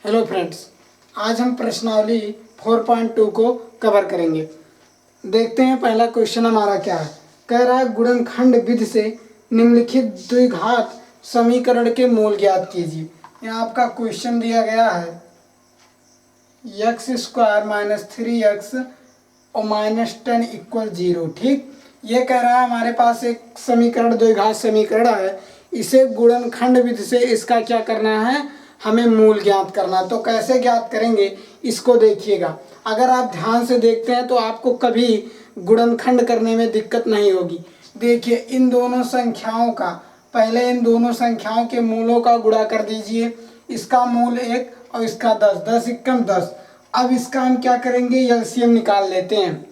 Hello friends, आज हम प्रश्नावली 4.2 को कवर करेंगे। देखते हैं पहला क्वेश्चन हमारा क्या है। कह रहा है गुणनखंड विधि से निम्नलिखित द्विघात समीकरण के मूल ज्ञात कीजिए। यहाँ आपका क्वेश्चन दिया गया है x² - 3x और -10 = 0। ठीक, ये कह रहा है हमारे पास एक समीकरण द्विघात समीकरण है, इसे गुणनखंड विधि से इसका क्या करना है, हमें मूल ज्ञात करना। तो कैसे ज्ञात करेंगे इसको देखिएगा। अगर आप ध्यान से देखते हैं तो आपको कभी गुणनखंड करने में दिक्कत नहीं होगी। देखिए इन दोनों संख्याओं का, पहले इन दोनों संख्याओं के मूलों का गुणा कर दीजिए। इसका मूल 1 और इसका 10, 10 × 10। अब इसका हम क्या करेंगे, एलसीएम निकाल लेते हैं।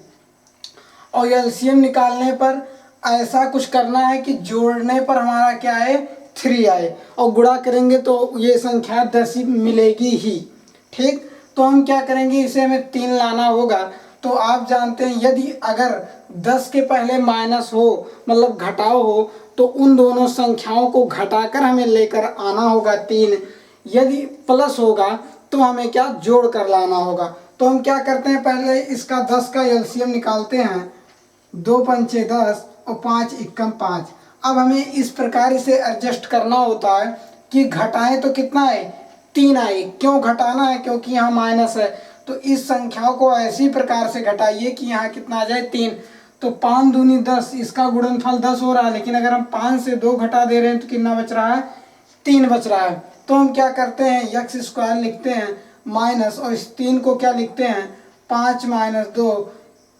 और एलसीएम निकालने पर ऐसा कुछ करना है कि जोड़ने पर हमारा क्या है, 3 आए, और गुणा करेंगे तो ये संख्या 10 ही मिलेगी ही। ठीक, तो हम क्या करेंगे, इसे हमें 3 लाना होगा। तो आप जानते हैं यदि अगर 10 के पहले माइनस हो, मतलब घटाव हो, तो उन दोनों संख्याओं को घटाकर हमें लेकर आना होगा 3। यदि प्लस होगा तो हमें क्या, जोड़ कर लाना होगा। तो हम क्या करते हैं, पहले इसका 10 का एलसीएम निकालते हैं। 2 × 5 = 10 और 5 × 5। अब हमें इस प्रकार इसे एडजस्ट करना होता है कि घटाएं तो कितना है, 3 आए। क्यों घटाना है, क्योंकि यहाँ माइनस है। तो इस संख्या को ऐसी प्रकार से घटाइए कि यहाँ कितना आ जाए, 3। तो 5 दूनी 10, इसका गुणनफल 10 हो रहा है, लेकिन अगर हम 5 से 2 घटा दे रहे हैं तो कितना बच रहा है, 3 बच रहा है। तो हम क्या करते हैं, x² लिखते हैं माइनस, और इस 3 को क्या लिखते हैं, 5 - 2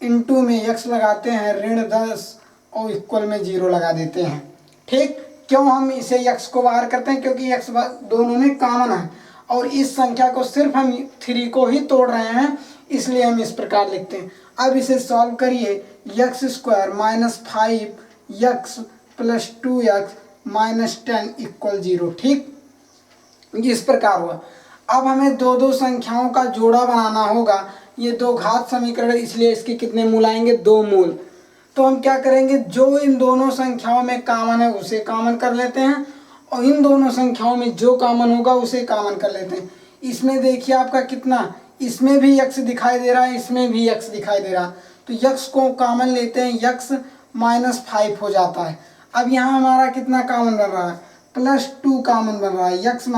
इंटू में x लगाते हैं -10 और इक्वल में 0 लगा देते हैं। ठीक, क्यों हम इसे x को बाहर करते हैं, क्योंकि x दोनों में कॉमन है और इस संख्या को सिर्फ हम 3 को ही तोड़ रहे हैं, इसलिए हम इस प्रकार लिखते हैं। अब इसे सॉल्व करिए, x² - 5x + 2x - 10 = 0। ठीक, इस प्रकार हुआ। अब हमें दो संख्याओं का जोड़ा बनाना होगा। ये दो घात समीकरण, इसलिए इसके कितने मूल आएंगे, 2 मूल। तो हम क्या करेंगे, जो इन दोनों संख्याओं में कॉमन है उसे कॉमन कर लेते हैं, और इन दोनों संख्याओं में जो कॉमन होगा उसे कॉमन कर लेते हैं। इसमें देखिए आपका कितना, इसमें भी x दिखाई दे रहा है, इसमें भी x दिखाई दे रहा है। तो x को कॉमन लेते हैं, x - 5 हो जाता है। अब यहाँ हमारा कितना कॉमन बन रहा है, +2 कॉमन बन रहा है, x -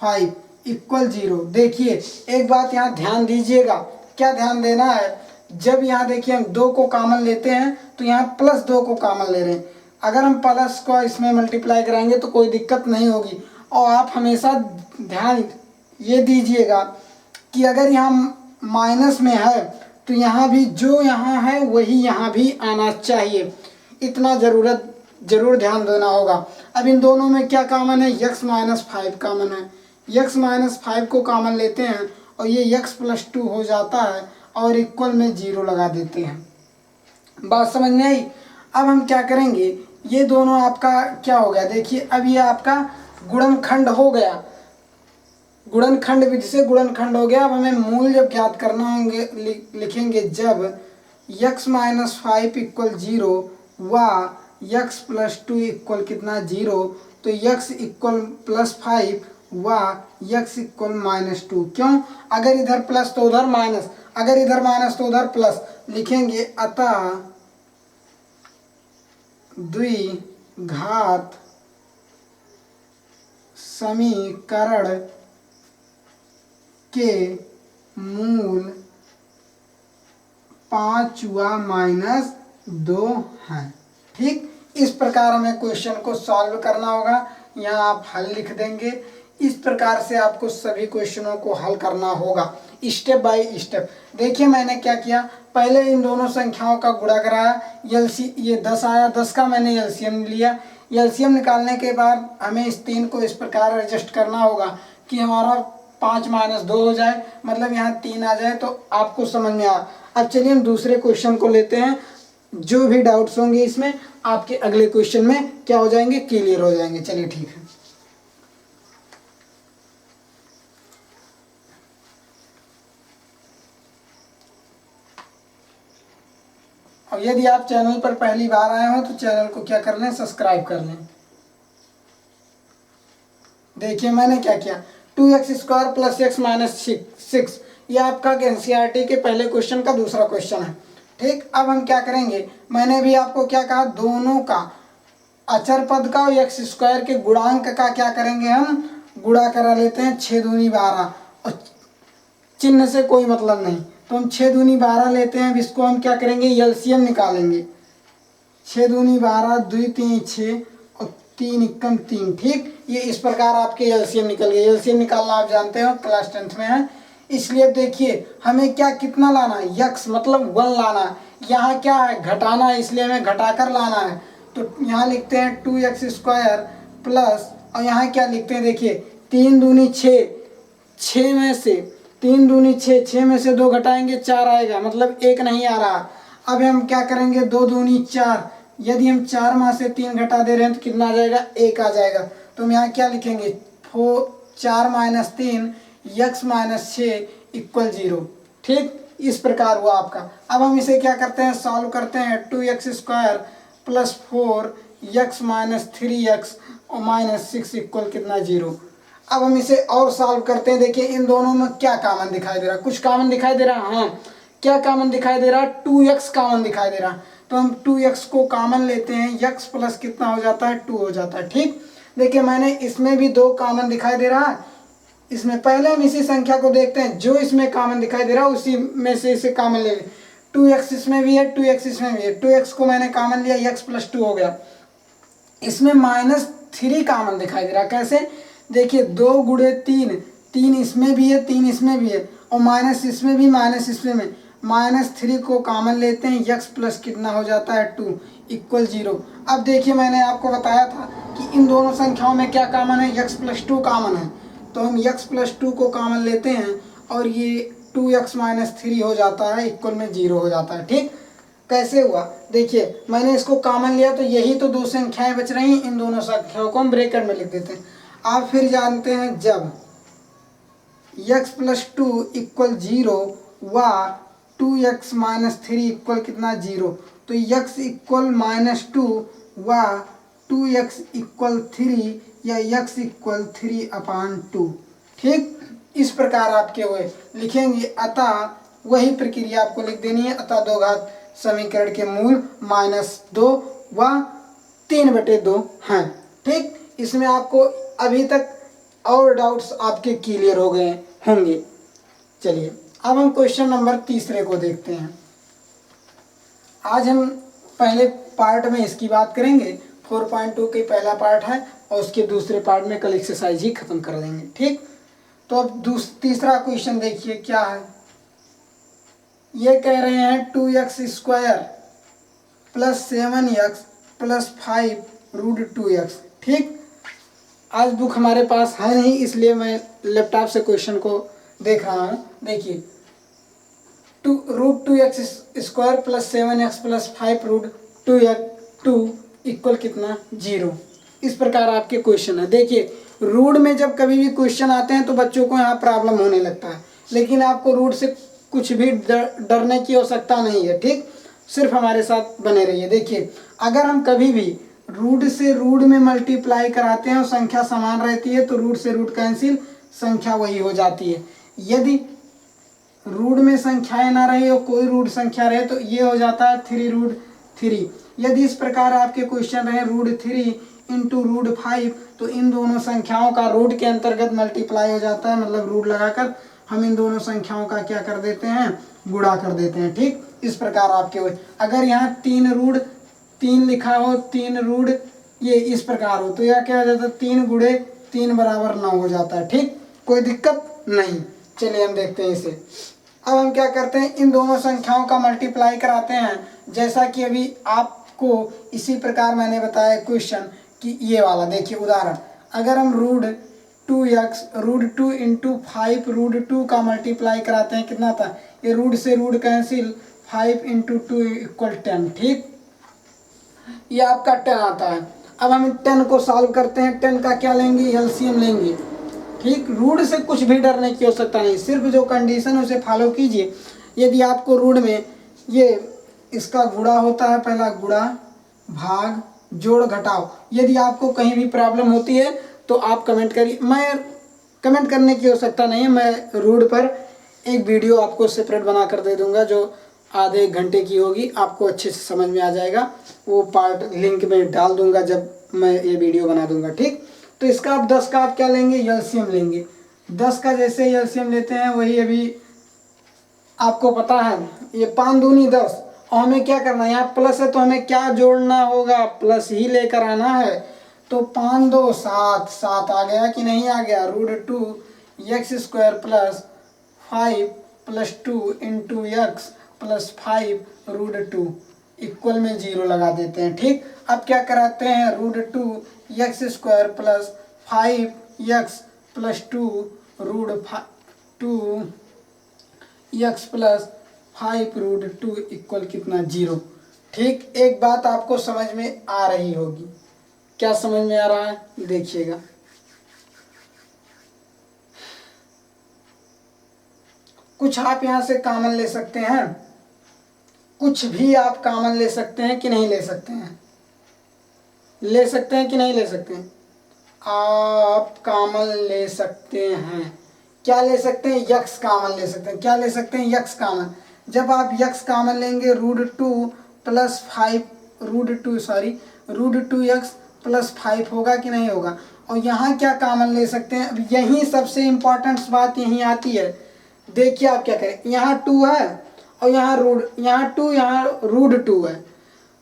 5 = 0। देखिए एक बात यहाँ ध्यान दीजिएगा, क्या ध्यान देना है, जब यहाँ देखिए हम 2 को कॉमन लेते हैं तो यहाँ +2 को कॉमन ले रहे हैं। अगर हम प्लस को इसमें मल्टीप्लाई कराएंगे तो कोई दिक्कत नहीं होगी। और आप हमेशा ध्यान ये दीजिएगा कि अगर यहाँ माइनस में है तो यहाँ भी जो यहाँ है वही यहाँ भी आना चाहिए, इतना जरूर ध्यान देना होगा। अब इन दोनों में क्या कॉमन है, x - 5 कॉमन है। x - 5 को कॉमन लेते हैं और ये x + 2 हो जाता है और इक्वल में 0 लगा देते हैं। बात समझ में आई। अब हम क्या करेंगे, ये दोनों आपका क्या हो गया, देखिए अब ये आपका गुणनखंड हो गया, गुणनखंड विधि से गुणनखंड हो गया। अब हमें मूल जब ज्ञात करना होंगे, लिखेंगे जब x - 5 = 0 व x + 2 = कितना, 0, तो x = +5 व x = -2। क्यों, अगर इधर प्लस तो उधर माइनस, अगर इधर माइनस तो उधर प्लस लिखेंगे। अतः द्विघात समीकरण के मूल 5 व -2 हैं। ठीक, इस प्रकार हमें क्वेश्चन को सॉल्व करना होगा। यहाँ आप हल लिख देंगे। इस प्रकार से आपको सभी क्वेश्चनों को हल करना होगा, स्टेप बाय स्टेप। देखिए मैंने क्या किया, पहले इन दोनों संख्याओं का गुणा कराया, ये 10 आया, 10 का मैंने एलसीएम लिया। एलसीएम निकालने के बाद हमें इस 3 को इस प्रकार एडजस्ट करना होगा कि हमारा 5 - 2 हो जाए, मतलब यहाँ 3 आ जाए, तो आपको समझ में आया। अब चलिए हम दूसरे क्वेश्चन को लेते हैं। जो भी डाउट्स होंगे इसमें आपके अगले क्वेश्चन में क्या हो जाएंगे, क्लियर हो जाएंगे। चलिए ठीक है। और यदि आप चैनल पर पहली बार आए हो तो चैनल को क्या कर लें, सब्सक्राइब कर लें। देखिए मैंने क्या किया, 2x² प्लस x माइनस 6। ये आपका एनसीईआरटी के पहले क्वेश्चन का दूसरा क्वेश्चन है। ठीक, अब हम क्या करेंगे, मैंने भी आपको क्या कहा, दोनों का अचर पद का और x² के गुणांक का क्या करेंगे, हम गुणा करा लेते हैं। 6 दूनी 12 और चिन्ह से कोई मतलब नहीं, तो हम 6 दूनी 12 लेते हैं। इसको हम क्या करेंगे, एलसीएम निकालेंगे। 6 दूनी 12, 2 3 6 और 3 एकम 3। ठीक, ये इस प्रकार आपके एलसीएम निकल गए। एलसीएम निकालना आप जानते हो, क्लास 10th में है। इसलिए अब देखिए हमें क्या कितना लाना है, यक्स मतलब 1 लाना है। यहाँ क्या है, घटाना है, इसलिए हमें घटाकर लाना है। तो यहाँ लिखते हैं 2x² प्लस, और यहाँ क्या लिखते हैं, देखिए 3 दूनी 6, 6 में से 3 दूनी 6, 6 में से 2 घटाएंगे 4 आएगा, मतलब 1 नहीं आ रहा। अब हम क्या करेंगे, 2 दूनी 4, यदि हम 4 में से 3 घटा दे रहे हैं तो कितना आ जाएगा, 1 आ जाएगा। तो हम यहाँ क्या लिखेंगे, 4 माइनस 3 x माइनस 6 इक्वल 0। ठीक, इस प्रकार हुआ आपका। अब हम इसे क्या करते हैं, सॉल्व करते हैं। 2x² plus 4x minus 3x और माइनस 6 इक्वल कितना, 0। अब हम इसे और सॉल्व करते हैं। देखिए इन दोनों में क्या कॉमन दिखाई दे रहा है, कुछ कॉमन दिखाई दे रहा है। हाँ, क्या कॉमन दिखाई दे रहा है, 2x कॉमन दिखाई दे रहा है। तो हम 2x को कॉमन लेते हैं, x प्लस कितना हो जाता है, 2 हो जाता है। ठीक, देखिए मैंने इसमें भी 2 कॉमन दिखाई दे रहा है। इसमें पहले हम इसी संख्या को देखते हैं, जो इसमें कॉमन दिखाई दे रहा है उसी में से इसे कॉमन ले लें। 2x इसमें भी है, 2x इसमें भी है। 2x को मैंने कॉमन लिया, x प्लस 2 हो गया। इसमें -3 कॉमन दिखाई दे रहा है। कैसे, देखिए 2 गुणे 3, 3 इसमें भी है, 3 इसमें भी है, और माइनस इसमें भी, माइनस इसमें में। -3 को कॉमन लेते हैं, x प्लस कितना हो जाता है, 2 इक्वल 0। अब देखिए मैंने आपको बताया था कि इन दोनों संख्याओं में क्या कॉमन है, x प्लस 2 कॉमन है। तो हम x प्लस 2 को कॉमन लेते हैं और ये 2x माइनस 3 हो जाता है, इक्वल में 0 हो जाता है। ठीक, कैसे हुआ, देखिए मैंने इसको कॉमन लिया तो यही तो 2 संख्याएं बच रही हैं। इन दोनों संख्याओं को हम ब्रैकेट में लिख देते हैं। आप फिर जानते हैं, जब x प्लस 2 इक्वल 0 व 2x माइनस 3 इक्वल कितना, 0, तो x इक्वल -2 व 2x इक्वल 3 या x इक्वल 3/2। ठीक, इस प्रकार आपके हुए लिखेंगे। अतः वही प्रक्रिया आपको लिख देनी है। अतः 2 घात समीकरण के मूल -2 व 3/2 हैं। ठीक, इसमें आपको अभी तक और डाउट्स आपके क्लियर हो गए होंगे। चलिए अब हम क्वेश्चन नंबर 3 को देखते हैं। आज हम पहले पार्ट में इसकी बात करेंगे, 4.2 के पहला पार्ट है, और उसके दूसरे पार्ट में कल एक्सरसाइज ही खत्म कर देंगे। ठीक, तो अब तीसरा क्वेश्चन देखिए क्या है। ये कह रहे हैं 2x² plus 7x plus 5√2x। ठीक, आज बुक हमारे पास है नहीं, इसलिए मैं लैपटॉप से क्वेश्चन को देख रहा हूँ। देखिए √2x² plus 7x plus 5√2 equal कितना, 0। इस प्रकार आपके क्वेश्चन है। देखिए रूट में जब कभी भी क्वेश्चन आते हैं तो बच्चों को यहाँ प्रॉब्लम होने लगता है, लेकिन आपको रूट से कुछ भी डरने की आवश्यकता नहीं है। ठीक, सिर्फ हमारे साथ बने रहिए। देखिए अगर हम कभी भी रूट से रूट में मल्टीप्लाई कराते हैं और संख्या समान रहती है तो रूट से रूट कैंसिल, संख्या वही हो जाती है। यदि रूट में संख्याएं ना रही और कोई रूट संख्या रहे तो ये हो जाता है 3√3। यदि इस प्रकार आपके क्वेश्चन रहे √3 इंटू √5, तो इन दोनों संख्याओं का रूट के अंतर्गत मल्टीप्लाई हो जाता है, मतलब रूट लगाकर हम इन दोनों संख्याओं का क्या कर देते हैं, गुणा कर देते हैं। ठीक, इस प्रकार आपके हुए। अगर यहाँ 3√3 लिखा हो, 3 ये इस प्रकार हो, तो यह क्या हो जाता है, 3 गुणे 3 बराबर 9 हो जाता है। ठीक, कोई दिक्कत नहीं। चलिए हम देखते हैं इसे। अब हम क्या करते हैं, इन दोनों संख्याओं का मल्टीप्लाई कराते हैं, जैसा कि अभी आपको इसी प्रकार मैंने बताया क्वेश्चन कि ये वाला। देखिए उदाहरण, अगर हम √2 इंटू 5√2 का मल्टीप्लाई कराते हैं, कितना था, ये रूट से रूट कैंसिल, 5 इंटू 2 इक्वल 10। ठीक, ये आपका 10 आता है। अब हम 10 को सॉल्व करते हैं। 10 का क्या लेंगे, एलसीएम लेंगे। ठीक, रूट से कुछ भी डरने की आवश्यकता नहीं, सिर्फ जो कंडीशन है उसे फॉलो कीजिए। यदि आपको रूट में ये इसका गुणा होता है, पहला गुणा भाग जोड़ घटाओ, यदि आपको कहीं भी प्रॉब्लम होती है तो आप कमेंट करिए। मैं कमेंट करने की आवश्यकता नहीं है, मैं रूट पर एक वीडियो आपको सेपरेट बना कर दे दूंगा जो आधे एक घंटे की होगी, आपको अच्छे से समझ में आ जाएगा। वो पार्ट लिंक में डाल दूंगा जब मैं ये वीडियो बना दूंगा, ठीक। तो इसका आप 10 का आप क्या लेंगे, एलसीएम लेंगे। 10 का जैसे एलसीएम लेते हैं वही अभी आपको पता है, ये 5 दूनी 10, और हमें क्या करना है, यहाँ प्लस है तो हमें क्या जोड़ना होगा, प्लस ही लेकर आना है। तो 5 2 7, 7 आ गया कि नहीं आ गया, √2 x² plus 5 plus 2 into x plus 5 √2 equal में 0 लगा देते हैं, ठीक। अब क्या कराते हैं, √2 x² plus 5x plus 2 √2 x plus 5 √2 equal कितना, 0, ठीक। एक बात आपको समझ में आ रही होगी, क्या समझ में आ रहा है देखिएगा। कुछ आप यहाँ से कॉमन ले सकते हैं, कुछ भी आप कॉमन ले सकते हैं कि नहीं ले सकते हैं, ले सकते हैं कि नहीं ले सकते हैं, आप कॉमन ले सकते हैं। क्या ले सकते हैं, यक्स कॉमन ले सकते हैं। क्या ले सकते हैं, यक्स कॉमन। जब आप यक्स कॉमन लेंगे √2 प्लस 5 √2x प्लस 5 होगा कि नहीं होगा। और यहाँ क्या कॉमन ले सकते हैं, अब यही सबसे इम्पोर्टेंट बात यहीं आती है। देखिए आप क्या करें, यहाँ 2 है और यहाँ √2 यहाँ √2 है,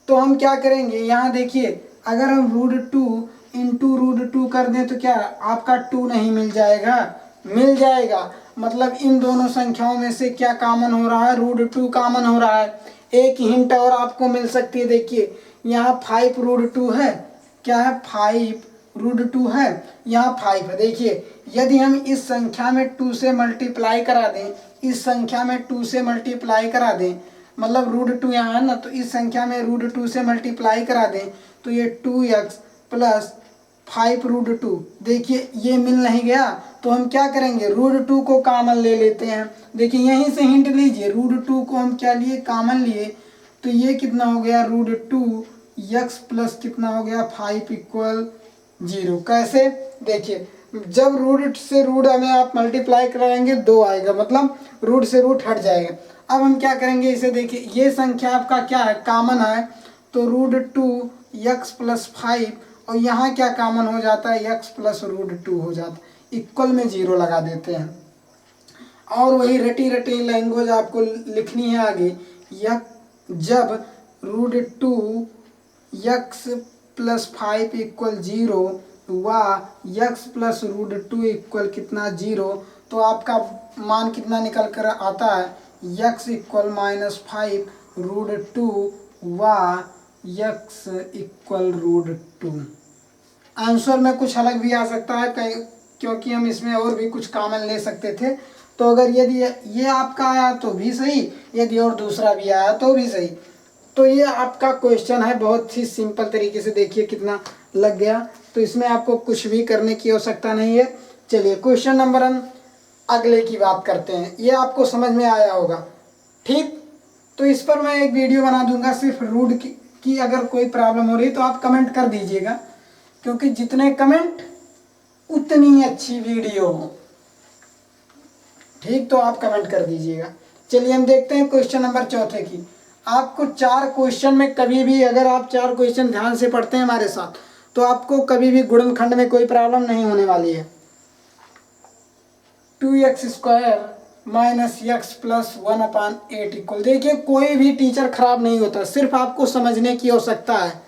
तो हम क्या करेंगे, यहाँ देखिए अगर हम √2 इंटू √2 कर दें तो क्या आपका 2 नहीं मिल जाएगा, मिल जाएगा। मतलब इन दोनों संख्याओं में से क्या कॉमन हो रहा है, √2 कॉमन हो रहा है। एक हिंट और आपको मिल सकती है, देखिए यहाँ 5 √2 है, क्या है 5 √2 है, यहाँ 5 है। देखिए यदि हम इस संख्या में 2 से मल्टीप्लाई करा दें, इस संख्या में 2 से मल्टीप्लाई करा दें, मतलब √2 यहाँ है ना, तो इस संख्या में √2 से मल्टीप्लाई करा दें तो ये 2x प्लस 5 √2, देखिए ये मिल नहीं गया तो हम क्या करेंगे, √2 को कॉमन ले लेते हैं। देखिए यहीं से हिंट लीजिए, √2 को हम क्या लिए, कॉमन लिए, तो ये कितना हो गया, √2x प्लस कितना हो गया 5 इक्वल 0। कैसे, देखिए जब रूट से रूट हमें आप मल्टीप्लाई कराएंगे 2 आएगा, मतलब रूट से रूट हट जाएगा। अब हम क्या करेंगे इसे, देखिए ये संख्या आपका क्या है, कॉमन है, तो √2x प्लस 5 और यहाँ क्या कॉमन हो जाता है, x प्लस √2 हो जाता है, इक्वल में 0 लगा देते हैं। और वही रटी रटी लैंग्वेज आपको लिखनी है आगे, जब √2x प्लस 5 इक्वल 0 व x प्लस √2 इक्वल कितना 0, तो आपका मान कितना निकल कर आता है, x इक्वल -5 √2 व x इक्वल √2। आंसर में कुछ अलग भी आ सकता है क्योंकि हम इसमें और भी कुछ कॉमन ले सकते थे। तो अगर यदि ये आपका आया तो भी सही, यदि और दूसरा भी आया तो भी सही। तो ये आपका क्वेश्चन है, बहुत ही सिंपल तरीके से, देखिए कितना लग गया। तो इसमें आपको कुछ भी करने की आवश्यकता नहीं है। चलिए क्वेश्चन नंबर हम अगले की बात करते हैं, ये आपको समझ में आया होगा, ठीक। तो इस पर मैं एक वीडियो बना दूंगा सिर्फ रूट की अगर कोई प्रॉब्लम हो रही तो आप कमेंट कर दीजिएगा, क्योंकि जितने कमेंट उतनी अच्छी वीडियो हो, ठीक। तो आप कमेंट कर दीजिएगा। चलिए हम देखते हैं क्वेश्चन नंबर 4 की। आपको 4 क्वेश्चन में कभी भी, अगर आप 4 क्वेश्चन ध्यान से पढ़ते हैं हमारे साथ, तो आपको कभी भी गुणनखंड में कोई प्रॉब्लम नहीं होने वाली है। 2x² minus x plus 1/8 equal, देखिए कोई भी टीचर खराब नहीं होता, सिर्फ आपको समझने की आवश्यकता है।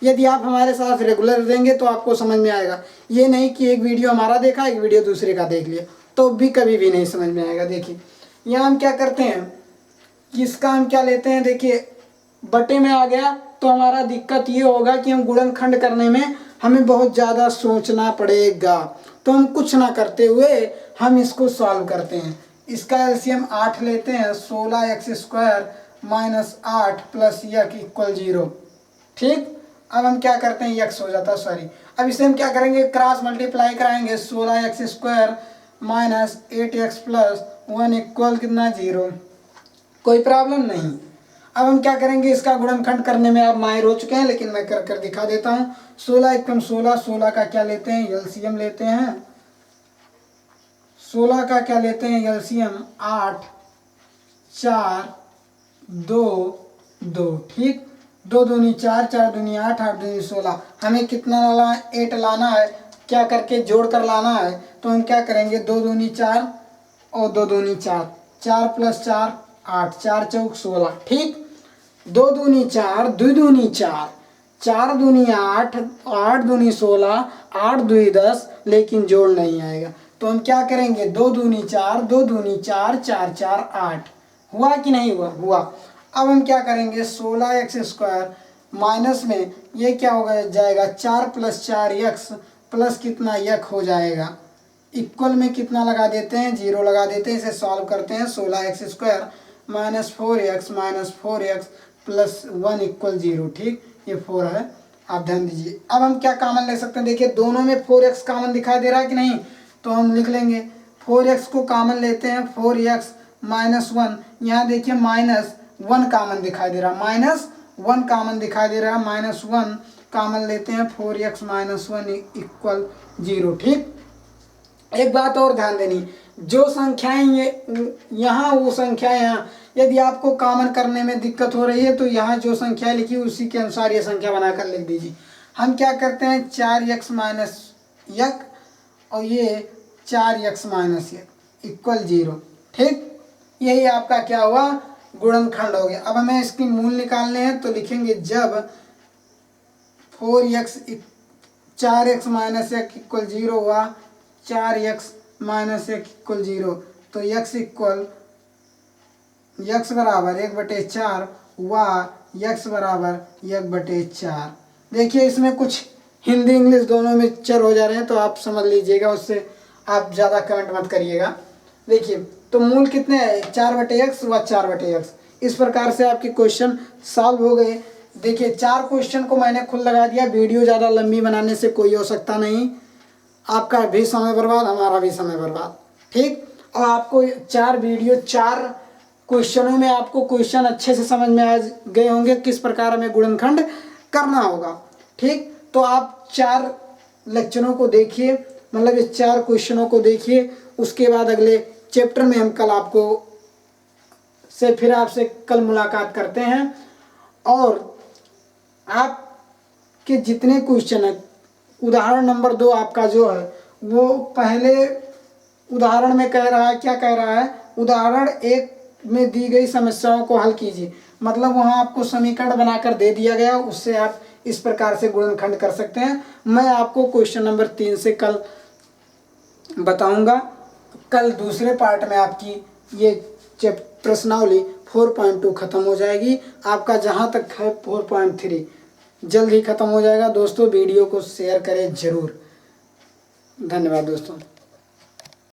यदि आप हमारे साथ रेगुलर रहेंगे तो आपको समझ में आएगा। ये नहीं कि एक वीडियो हमारा देखा, एक वीडियो दूसरे का देख लिया, तो भी कभी भी नहीं समझ में आएगा। देखिए यहाँ हम क्या करते हैं, इसका हम क्या लेते हैं, देखिए बटे में आ गया तो हमारा दिक्कत ये होगा कि हम गुणनखंड करने में हमें बहुत ज़्यादा सोचना पड़ेगा। तो हम कुछ ना करते हुए हम इसको सॉल्व करते हैं। इसका एलसीएम 8 लेते हैं, 16x² minus 8 plus x equal 0, ठीक। अब हम क्या करते हैं, x हो जाता है, सॉरी। अब इसे हम क्या करेंगे, क्रॉस मल्टीप्लाई कराएंगे, 16x² minus 8x plus 1 equal कितना 0, कोई प्रॉब्लम नहीं। अब हम क्या करेंगे, इसका गुणनखंड करने में आप माहिर हो चुके हैं, लेकिन मैं कर कर दिखा देता हूँ। 16 एकम 16, 16 का क्या लेते हैं, एलसीएम लेते हैं, 16 का क्या लेते हैं एलसीएम, 8 4 2 2, ठीक। 2 दूनी 4, 4 दूनी 8, 8 दूनी 16। हमें कितना लाना है, 8 लाना है, क्या करके जोड़ कर लाना है। तो हम क्या करेंगे, 2 दूनी 4 और 2 दूनी 4, 4 + 4 8, 4 चौक 16, ठीक। 2 दूनी 4, 2 दूनी 4, 4 दूनी 8, 8 दूनी 16, 8 दूनी 10, लेकिन जोड़ नहीं आएगा। तो हम क्या करेंगे, 2 दूनी 4, 2 दूनी 4, 4 4 8। हुआ कि नहीं हुआ, हुआ। अब हम क्या करेंगे, 16x² माइनस में ये क्या होगा जाएगा, 4 + 4x प्लस कितना यक हो जाएगा, इक्वल में कितना लगा देते हैं, 0 लगा देते हैं। इसे सॉल्व करते हैं, 16x² -4x + 1 = 0, ठीक। ये 4 है, आप ध्यान दीजिए। अब हम क्या कॉमन ले सकते हैं, देखिए दोनों में 4x कॉमन दिखाई दे रहा है कि नहीं, तो हम लिख लेंगे 4x को कॉमन लेते हैं, 4x -1, यहाँ देखिए -1 कॉमन दिखाई दे रहा है, -1 कॉमन दिखाई दे रहा है, -1 कॉमन लेते हैं, 4x - 1 = 0, ठीक। एक बात और ध्यान देनी, जो संख्याएं ये यहाँ वो संख्या यहाँ, यदि आपको कॉमन करने में दिक्कत हो रही है तो यहाँ जो संख्या लिखी उसी के अनुसार ये संख्या बनाकर लिख दीजिए। हम क्या करते हैं, 4x - 1 और ये 4x - 1 = 0, ठीक। यही आपका क्या हुआ, गुणनखंड हो गया। अब हमें इसकी मूल निकालने हैं, तो लिखेंगे जब 4x 4x - 1 = 0 हुआ, 4x - 1 = 0, तो x बराबर 1/4 हुआ, x बराबर 1/4। देखिए इसमें कुछ हिंदी इंग्लिश दोनों मिक्सचर हो जा रहे हैं, तो आप समझ लीजिएगा, उससे आप ज़्यादा कमेंट मत करिएगा। देखिए तो मूल कितने हैं, 4/x व 4/x। इस प्रकार से आपके क्वेश्चन सॉल्व हो गए। देखिए 4 क्वेश्चन को मैंने खुद लगा दिया, वीडियो ज़्यादा लंबी बनाने से कोई हो सकता नहीं, आपका भी समय बर्बाद, हमारा भी समय बर्बाद, ठीक। और आपको 4 वीडियो 4 क्वेश्चनों में आपको क्वेश्चन अच्छे से समझ में आ गए होंगे, किस प्रकार हमें गुणनखंड करना होगा, ठीक। तो आप 4 लेक्चरों को देखिए, मतलब इस 4 क्वेश्चनों को देखिए, उसके बाद अगले चैप्टर में हम कल आपसे कल मुलाकात करते हैं। और आपके जितने क्वेश्चन है, उदाहरण नंबर 2 आपका जो है वो पहले उदाहरण में कह रहा है, क्या कह रहा है, उदाहरण 1 में दी गई समस्याओं को हल कीजिए। मतलब वहाँ आपको समीकरण बनाकर दे दिया गया, उससे आप इस प्रकार से गुणनखंड कर सकते हैं। मैं आपको क्वेश्चन नंबर 3 से कल बताऊंगा। कल दूसरे पार्ट में आपकी ये प्रश्नावली 4.2 खत्म हो जाएगी, आपका जहाँ तक है 4.3 जल्द ही खत्म हो जाएगा। दोस्तों वीडियो को शेयर करें जरूर। धन्यवाद दोस्तों।